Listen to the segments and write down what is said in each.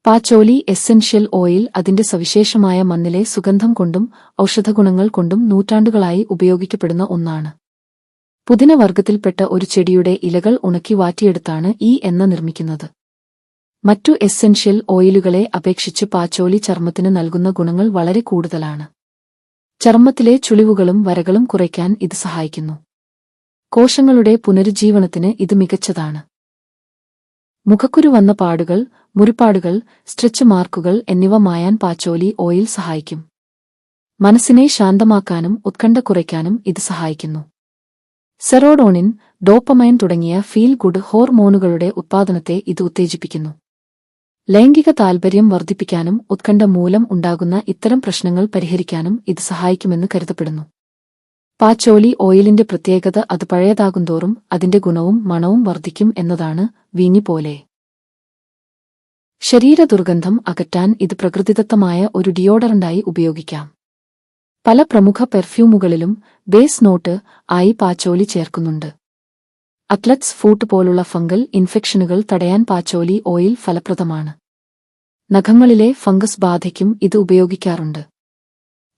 പാച്ചോലി essential oil അതിന്റെ സവിശേഷമായ മണ്ണിലെ സുഗന്ധം കൊണ്ടും ഔഷധഗുണങ്ങൾ കൊണ്ടും നൂറ്റാണ്ടുകളായി ഉപയോഗിക്കപ്പെടുന്ന ഒന്നാണ്. പുതിന വർഗത്തിൽപ്പെട്ട ഒരു ചെടിയുടെ ഇലകൾ ഉണക്കി വാറ്റിയെടുത്താണ് ഈ എണ്ണ നിർമ്മിക്കുന്നത്. മറ്റു എസൻഷ്യൽ ഓയിലുകളെ അപേക്ഷിച്ച് പാച്ചോലി ചർമ്മത്തിന് നൽകുന്ന ഗുണങ്ങൾ വളരെ കൂടുതലാണ്. ചർമ്മത്തിലെ ചുളിവുകളും വരകളും കുറയ്ക്കാൻ ഇത് സഹായിക്കുന്നു. കോശങ്ങളുടെ പുനരുജ്ജീവനത്തിന് ഇത് മികച്ചതാണ്. മുഖക്കുരു വന്ന പാടുകൾ, മുറിപ്പാടുകൾ, സ്ട്രെച്ച് മാർക്കുകൾ എന്നിവ മായാൻ പാച്ചോലി ഓയിൽ സഹായിക്കും. മനസ്സിനെ ശാന്തമാക്കാനും ഉത്കണ്ഠ കുറയ്ക്കാനും ഇത് സഹായിക്കുന്നു. സെറോഡോണിൻ, ഡോപ്പമൈൻ തുടങ്ങിയ ഫീൽ ഗുഡ് ഹോർമോണുകളുടെ ഉത്പാദനത്തെ ഇത് ഉത്തേജിപ്പിക്കുന്നു. ലൈംഗിക താൽപര്യം വർദ്ധിപ്പിക്കാനും ഉത്കണ്ഠ മൂലം ഉണ്ടാകുന്ന ഇത്തരം പ്രശ്നങ്ങൾ പരിഹരിക്കാനും ഇത് സഹായിക്കുമെന്ന് കരുതപ്പെടുന്നു. പാച്ചോലി ഓയിലിന്റെ പ്രത്യേകത അത് പഴയതാകുന്തോറും അതിന്റെ ഗുണവും മണവും വർദ്ധിക്കും എന്നതാണ്. വീഞ്ഞ് പോലെ ശരീര ദുർഗന്ധം അകറ്റാൻ ഇത് പ്രകൃതിദത്തമായ ഒരു ഡിയോഡറന്റായി ഉപയോഗിക്കാം. പല പ്രമുഖ പെർഫ്യൂമുകളിലും ബേസ് നോട്ട് ആയി പാച്ചോലി ചേർക്കുന്നുണ്ട്. അത്ലറ്റ്സ് ഫൂട്ട് പോലുള്ള ഫംഗൽ ഇൻഫെക്ഷനുകൾ തടയാൻ പാച്ചോലി ഓയിൽ ഫലപ്രദമാണ്. നഖങ്ങളിലെ ഫംഗസ് ബാധയ്ക്കും ഇത് ഉപയോഗിക്കാറുണ്ട്.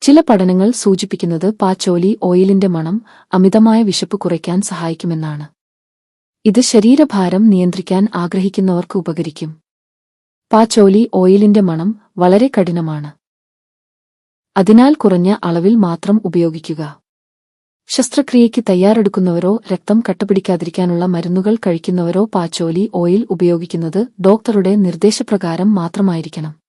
ചില പഠനങ്ങൾ സൂചിപ്പിക്കുന്നത് പാച്ചോലി ഓയിലിന്റെ മണം അമിതമായ വിശപ്പ് കുറയ്ക്കാൻ സഹായിക്കുമെന്നാണ്. ഇത് ശരീരഭാരം നിയന്ത്രിക്കാൻ ആഗ്രഹിക്കുന്നവർക്ക് ഉപകരിക്കും. പാച്ചോലി ഓയിലിന്റെ മണം വളരെ കഠിനമാണ്. അതിനാൽ കുറഞ്ഞ അളവിൽ മാത്രം ഉപയോഗിക്കുക. ശസ്ത്രക്രിയയ്ക്ക് തയ്യാറെടുക്കുന്നവരോ രക്തം കട്ടപിടിക്കാതിരിക്കാനുള്ള മരുന്നുകൾ കഴിക്കുന്നവരോ പാച്ചോലി ഓയിൽ ഉപയോഗിക്കുന്നത് ഡോക്ടറുടെ നിർദ്ദേശപ്രകാരം മാത്രമായിരിക്കണം.